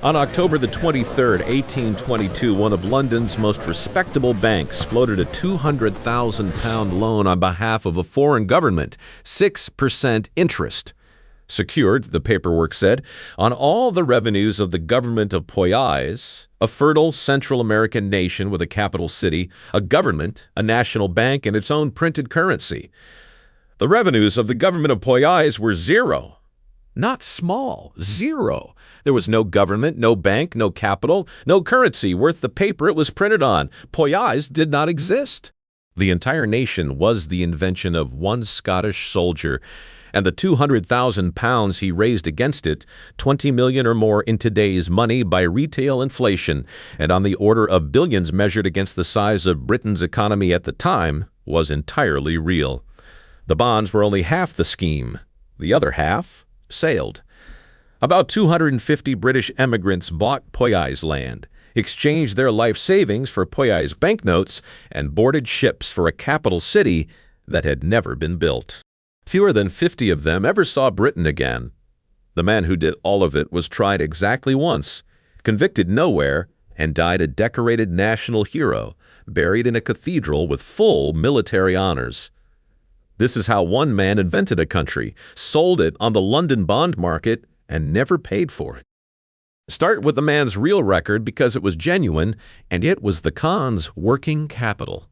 On October the 23rd, 1822, one of London's most respectable banks floated a £200,000 loan on behalf of a foreign government, 6% interest. Secured, the paperwork said, on all the revenues of the Government of Poyais, a fertile Central American nation with a capital city, a government, a national bank, and its own printed currency. The revenues of the Government of Poyais were zero. Not small, zero. There was no government, no bank, no capital, no currency worth the paper it was printed on. Poyais did not exist. The entire nation was the invention of one Scottish soldier, and the £200,000 he raised against it, 20 million or more in today's money by retail inflation, and on the order of billions measured against the size of Britain's economy at the time, was entirely real. The bonds were only half the scheme. The other half sailed. About 250 British emigrants bought Poyais land, exchanged their life savings for Poyais banknotes, and boarded ships for a capital city that had never been built. Fewer than 50 of them ever saw Britain again. The man who did all of it was tried exactly once, convicted nowhere, and died a decorated national hero, buried in a cathedral with full military honors. This is how one man invented a country, sold it on the London bond market, and never paid for it. Start with the man's real record because it was genuine, and it was the Khan's working capital.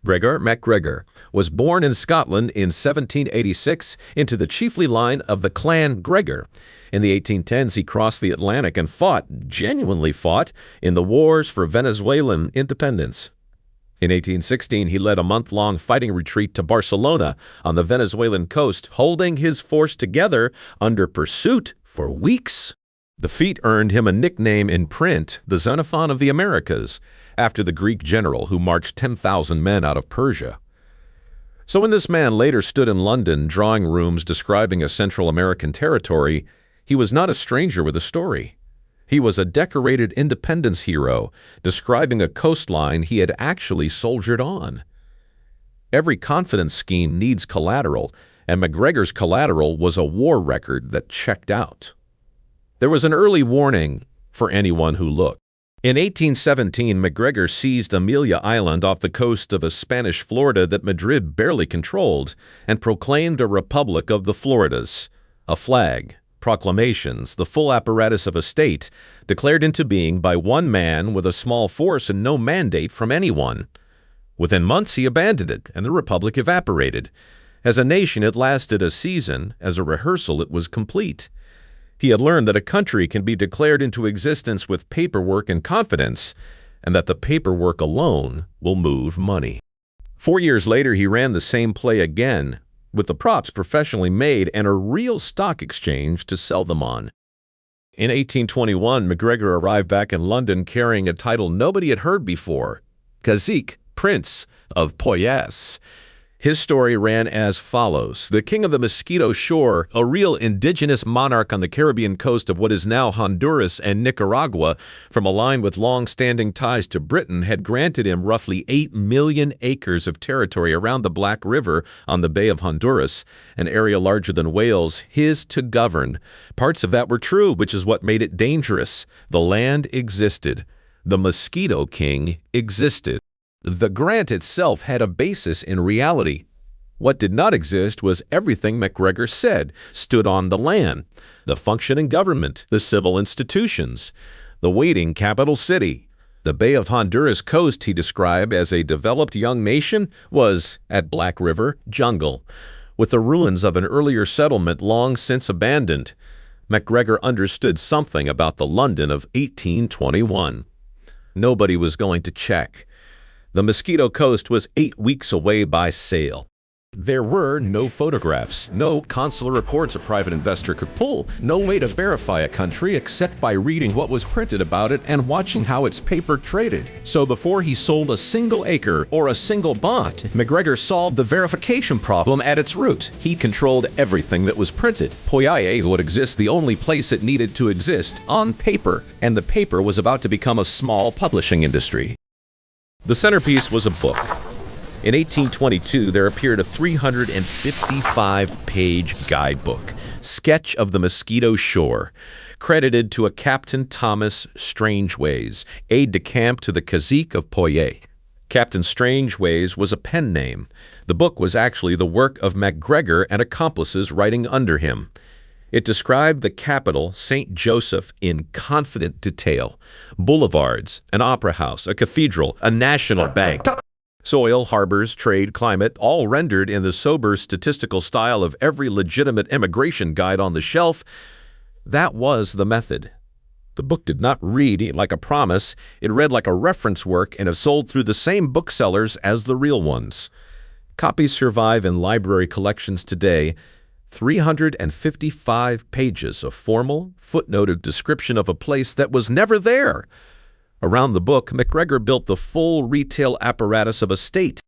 Gregor MacGregor was born in Scotland in 1786 into the chiefly line of the clan Gregor. In the 1810s, he crossed the Atlantic and genuinely fought, in the wars for Venezuelan independence. In 1816, he led a month-long fighting retreat to Barcelona on the Venezuelan coast, holding his force together under pursuit for weeks. The feat earned him a nickname in print, the Xenophon of the Americas, after the Greek general who marched 10,000 men out of Persia. So when this man later stood in London drawing rooms describing a Central American territory, he was not a stranger with a story. He was a decorated independence hero, describing a coastline he had actually soldiered on. Every confidence scheme needs collateral, and MacGregor's collateral was a war record that checked out. There was an early warning for anyone who looked. In 1817, MacGregor seized Amelia Island off the coast of a Spanish Florida that Madrid barely controlled and proclaimed a Republic of the Floridas, a flag, proclamations, the full apparatus of a state, declared into being by one man with a small force and no mandate from anyone. Within months he abandoned it, and the republic evaporated. As a nation it lasted a season, as a rehearsal it was complete. He had learned that a country can be declared into existence with paperwork and confidence, and that the paperwork alone will move money. 4 years later he ran the same play again, with the props professionally made and a real stock exchange to sell them on. In 1821, MacGregor arrived back in London carrying a title nobody had heard before, Cazique, Prince of Poyais. His story ran as follows. The king of the Mosquito Shore, a real indigenous monarch on the Caribbean coast of what is now Honduras and Nicaragua, from a line with long-standing ties to Britain, had granted him roughly 8 million acres of territory around the Black River on the Bay of Honduras, an area larger than Wales, his to govern. Parts of that were true, which is what made it dangerous. The land existed. The Mosquito King existed. The grant itself had a basis in reality. What did not exist was everything MacGregor said stood on the land: the functioning government, the civil institutions, the waiting capital city. The Bay of Honduras coast he described as a developed young nation was, at Black River, jungle, with the ruins of an earlier settlement long since abandoned. MacGregor understood something about the London of 1821. Nobody was going to check. The Mosquito Coast was 8 weeks away by sail. There were no photographs, no consular reports a private investor could pull, no way to verify a country except by reading what was printed about it and watching how its paper traded. So before he sold a single acre or a single bond, MacGregor solved the verification problem at its root. He controlled everything that was printed. Poyais would exist the only place it needed to exist, on paper, and the paper was about to become a small publishing industry. The centerpiece was a book. In 1822, there appeared a 355-page guidebook, Sketch of the Mosquito Shore, credited to a Captain Thomas Strangeways, aide-de-camp to the Cazique of Poyais. Captain Strangeways was a pen name. The book was actually the work of MacGregor and accomplices writing under him. It described the capital, St. Joseph, in confident detail. Boulevards, an opera house, a cathedral, a national bank. Soil, harbors, trade, climate, all rendered in the sober statistical style of every legitimate immigration guide on the shelf. That was the method. The book did not read like a promise. It read like a reference work and is sold through the same booksellers as the real ones. Copies survive in library collections today. 355 pages of formal, footnoted description of a place that was never there. Around the book, MacGregor built the full retail apparatus of a state.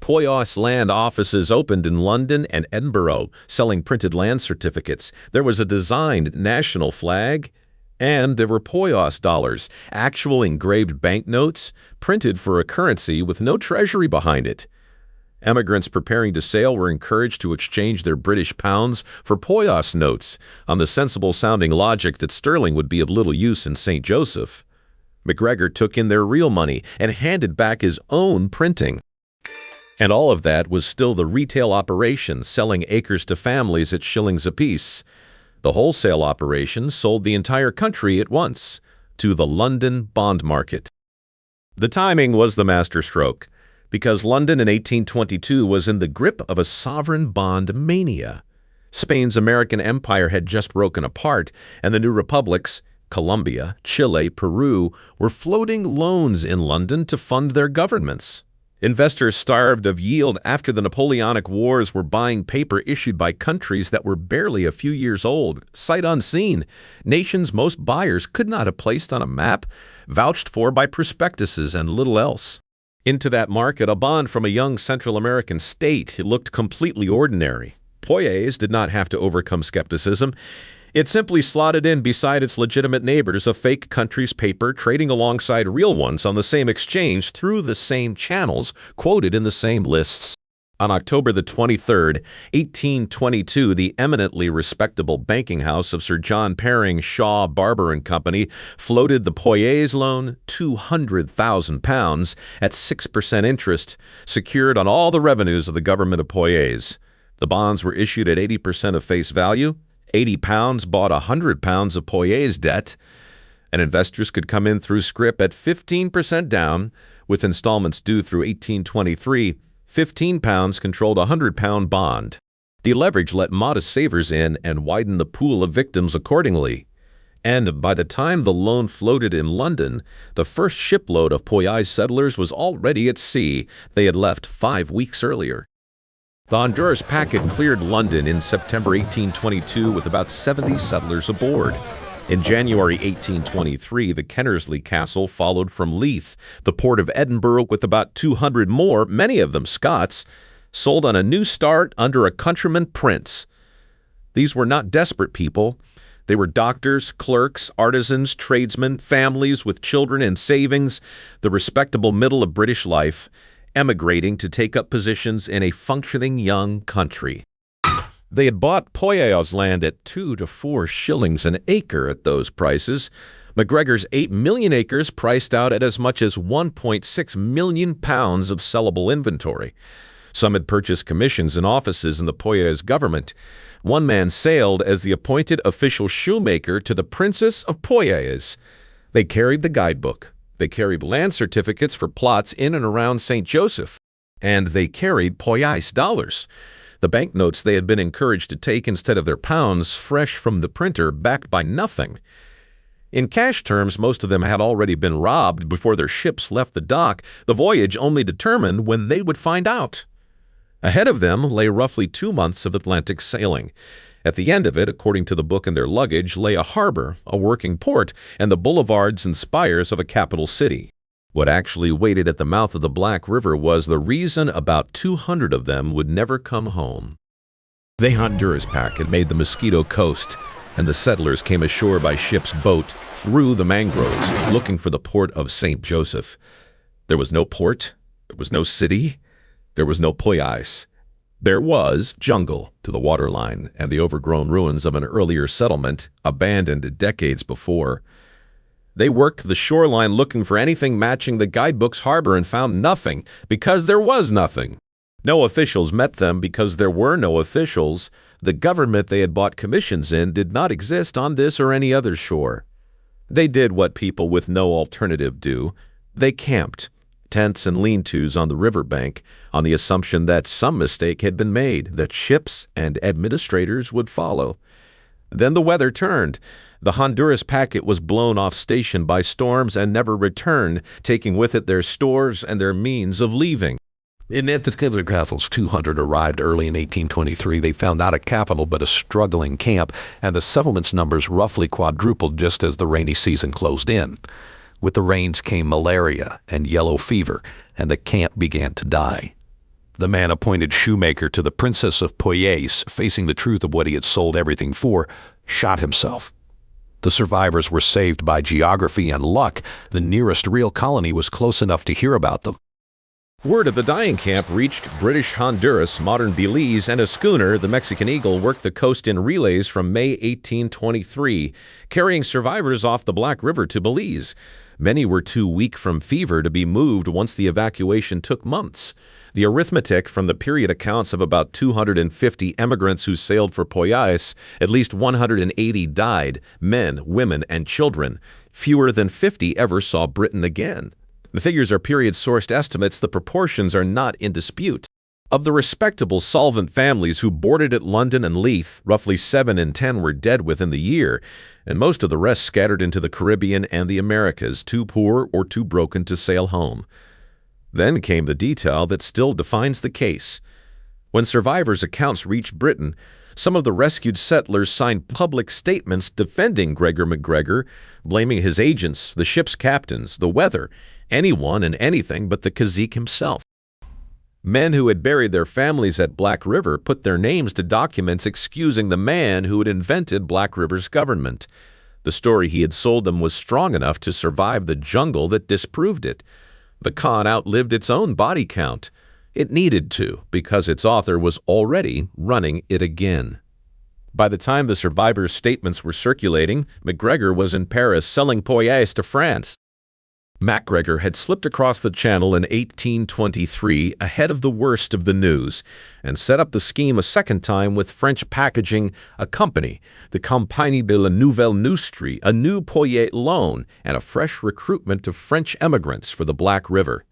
Poyais land offices opened in London and Edinburgh, selling printed land certificates. There was a designed national flag, and there were Poyais dollars, actual engraved banknotes, printed for a currency with no treasury behind it. Emigrants preparing to sail were encouraged to exchange their British pounds for Poyais notes on the sensible-sounding logic that sterling would be of little use in St. Joseph. MacGregor took in their real money and handed back his own printing. And all of that was still the retail operation, selling acres to families at shillings apiece. The wholesale operation sold the entire country at once to the London bond market. The timing was the masterstroke, because London in 1822 was in the grip of a sovereign bond mania. Spain's American empire had just broken apart, and the new republics, Colombia, Chile, Peru, were floating loans in London to fund their governments. Investors starved of yield after the Napoleonic Wars were buying paper issued by countries that were barely a few years old, sight unseen, nations most buyers could not have placed on a map, vouched for by prospectuses and little else. Into that market, a bond from a young Central American state, it looked completely ordinary. Poyais did not have to overcome skepticism. It simply slotted in beside its legitimate neighbors, a fake country's paper trading alongside real ones on the same exchange through the same channels, quoted in the same lists. On October the 23rd, 1822, the eminently respectable banking house of Sir John Paring, Shaw, Barber and Company floated the Poyais loan, £200,000 at 6% interest, secured on all the revenues of the Government of Poyais. The bonds were issued at 80% of face value. £80 bought £100 of Poyais debt, and investors could come in through scrip at 15% down, with installments due through 1823. £15 controlled a £100 bond. The leverage let modest savers in and widened the pool of victims accordingly. And by the time the loan floated in London, the first shipload of Poyais settlers was already at sea. They had left 5 weeks earlier. The Honduras packet cleared London in September 1822 with about 70 settlers aboard. In January 1823, the Kennersley Castle followed from Leith, the port of Edinburgh with about 200 more, many of them Scots, sold on a new start under a countryman prince. These were not desperate people. They were doctors, clerks, artisans, tradesmen, families with children and savings, the respectable middle of British life, emigrating to take up positions in a functioning young country. They had bought Poyais land at 2 to 4 shillings an acre at those prices. MacGregor's 8 million acres priced out at as much as 1.6 million pounds of sellable inventory. Some had purchased commissions and offices in the Poyais government. One man sailed as the appointed official shoemaker to the Princess of Poyais. They carried the guidebook. They carried land certificates for plots in and around St. Joseph. And they carried Poyais dollars. The banknotes they had been encouraged to take instead of their pounds, fresh from the printer, backed by nothing. In cash terms, most of them had already been robbed before their ships left the dock, the voyage only determined when they would find out. Ahead of them lay roughly 2 months of Atlantic sailing. At the end of it, according to the book and their luggage, lay a harbor, a working port, and the boulevards and spires of a capital city. What actually waited at the mouth of the Black River was the reason about 200 of them would never come home. The Honduras packet made the Mosquito Coast, and the settlers came ashore by ship's boat through the mangroves, looking for the port of St. Joseph. There was no port, there was no city, there was no Poyais. There was jungle to the waterline and the overgrown ruins of an earlier settlement, abandoned decades before. They worked the shoreline looking for anything matching the guidebook's harbor and found nothing because there was nothing. No officials met them because there were no officials. The government they had bought commissions in did not exist on this or any other shore. They did what people with no alternative do. They camped, tents and lean-tos on the riverbank, on the assumption that some mistake had been made, that ships and administrators would follow. Then the weather turned. The Honduras packet was blown off station by storms and never returned, taking with it their stores and their means of leaving. In the Castle's 200 arrived early in 1823. They found not a capital but a struggling camp, and the settlement's numbers roughly quadrupled just as the rainy season closed in. With the rains came malaria and yellow fever, and the camp began to die. The man appointed shoemaker to the Princess of Poyais, facing the truth of what he had sold everything for, shot himself. The survivors were saved by geography and luck. The nearest real colony was close enough to hear about them. Word of the dying camp reached British Honduras, modern Belize, and a schooner, the Mexican Eagle, worked the coast in relays from May 1823, carrying survivors off the Black River to Belize. Many were too weak from fever to be moved once the evacuation took months. The arithmetic from the period accounts of about 250 emigrants who sailed for Poyais, at least 180 died, men, women, and children. Fewer than 50 ever saw Britain again. The figures are period-sourced estimates. The proportions are not in dispute. Of the respectable solvent families who boarded at London and Leith, roughly 7 in 10 were dead within the year, and most of the rest scattered into the Caribbean and the Americas, too poor or too broken to sail home. Then came the detail that still defines the case. When survivors' accounts reached Britain, some of the rescued settlers signed public statements defending Gregor MacGregor, blaming his agents, the ship's captains, the weather, anyone and anything but the Cazique himself. Men who had buried their families at Black River put their names to documents excusing the man who had invented Black River's government. The story he had sold them was strong enough to survive the jungle that disproved it. The con outlived its own body count. It needed to, because its author was already running it again. By the time the survivors' statements were circulating, MacGregor was in Paris selling Poyais to France. MacGregor had slipped across the Channel in 1823 ahead of the worst of the news and set up the scheme a second time with French packaging, a company, the Compagnie de la Nouvelle Industrie, a new Poyais loan, and a fresh recruitment of French emigrants for the Black River.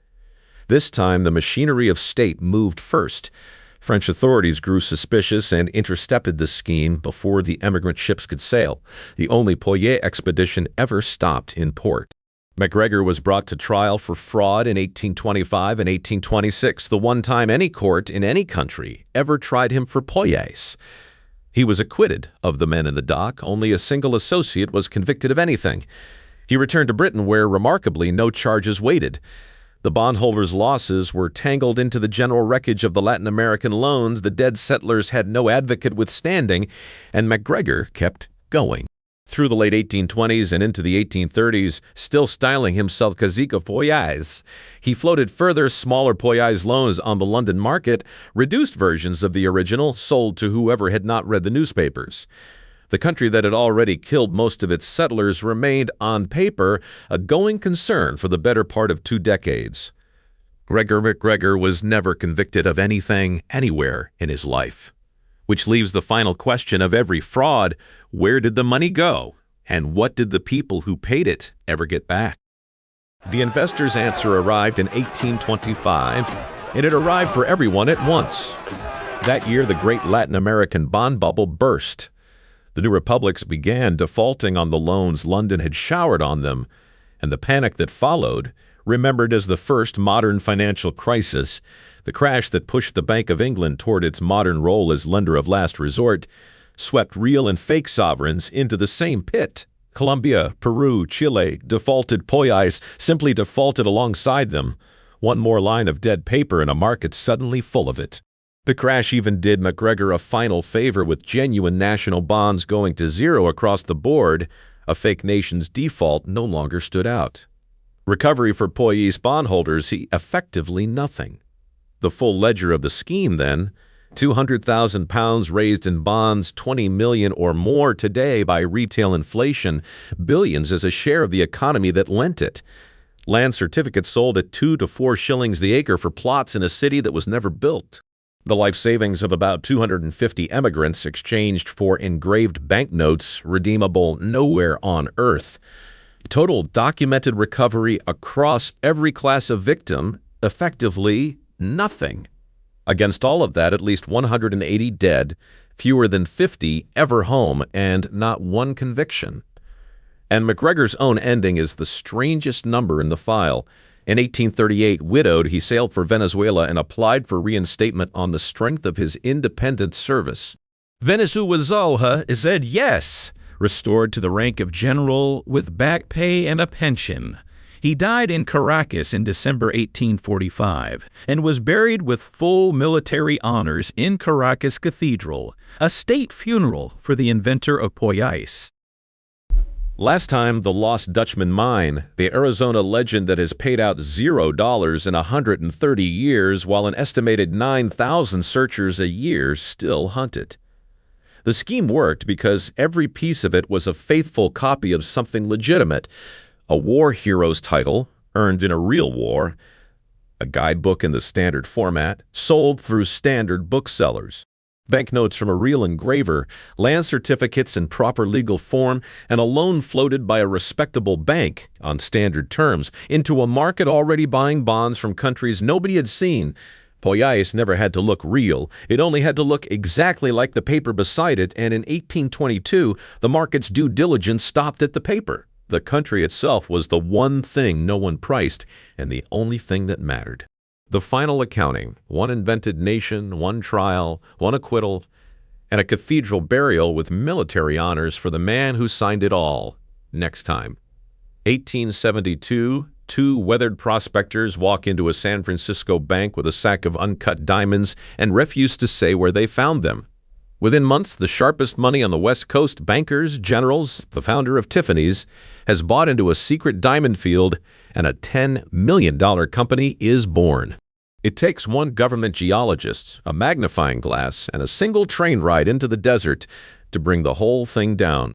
This time the machinery of state moved first. French authorities grew suspicious and intercepted the scheme before the emigrant ships could sail. The only Poyais expedition ever stopped in port. MacGregor was brought to trial for fraud in 1825 and 1826, the one time any court in any country ever tried him for Poyais. He was acquitted of the men in the dock. Only a single associate was convicted of anything. He returned to Britain where, remarkably, no charges waited. The bondholders' losses were tangled into the general wreckage of the Latin American loans. The dead settlers had no advocate withstanding, and MacGregor kept going. Through the late 1820s and into the 1830s, still styling himself Cazique of Poyais, he floated further smaller Poyais loans on the London market, reduced versions of the original sold to whoever had not read the newspapers. The country that had already killed most of its settlers remained, on paper, a going concern for the better part of 2 decades. Gregor MacGregor was never convicted of anything, anywhere in his life. Which leaves the final question of every fraud: where did the money go? And what did the people who paid it ever get back? The investor's answer arrived in 1825, and it arrived for everyone at once. That year, the great Latin American bond bubble burst. The new republics began defaulting on the loans London had showered on them, and the panic that followed, remembered as the first modern financial crisis, the crash that pushed the Bank of England toward its modern role as lender of last resort, swept real and fake sovereigns into the same pit. Colombia, Peru, Chile defaulted. Poyais simply defaulted alongside them. One more line of dead paper in a market suddenly full of it. The crash even did MacGregor a final favor, with genuine national bonds going to zero across the board. A fake nation's default no longer stood out. Recovery for Poyais bondholders, effectively nothing. The full ledger of the scheme, then, £200,000 raised in bonds, 20 million or more today by retail inflation, billions as a share of the economy that lent it. Land certificates sold at 2 to 4 shillings the acre for plots in a city that was never built. The life savings of about 250 emigrants exchanged for engraved banknotes, redeemable nowhere on earth. Total documented recovery across every class of victim, effectively nothing. Against all of that, at least 180 dead, fewer than 50 ever home, and not one conviction. And MacGregor's own ending is the strangest number in the file. In 1838, widowed, he sailed for Venezuela and applied for reinstatement on the strength of his independent service. Venezuela said yes, restored to the rank of general with back pay and a pension. He died in Caracas in December 1845 and was buried with full military honors in Caracas Cathedral, a state funeral for the inventor of Poyais. Last time, the Lost Dutchman mine, the Arizona legend that has paid out $0 in 130 years while an estimated 9,000 searchers a year still hunt it. The scheme worked because every piece of it was a faithful copy of something legitimate, a war hero's title, earned in a real war, a guidebook in the standard format, sold through standard booksellers, banknotes from a real engraver, land certificates in proper legal form, and a loan floated by a respectable bank on standard terms into a market already buying bonds from countries nobody had seen. Poyais never had to look real. It only had to look exactly like the paper beside it, and in 1822, the market's due diligence stopped at the paper. The country itself was the one thing no one priced, and the only thing that mattered. The final accounting, one invented nation, one trial, one acquittal, and a cathedral burial with military honors for the man who signed it all. Next time. 1872, two weathered prospectors walk into a San Francisco bank with a sack of uncut diamonds and refuse to say where they found them. Within months, the sharpest money on the West Coast, bankers, generals, the founder of Tiffany's, has bought into a secret diamond field, and a $10 million company is born. It takes one government geologist, a magnifying glass, and a single train ride into the desert to bring the whole thing down.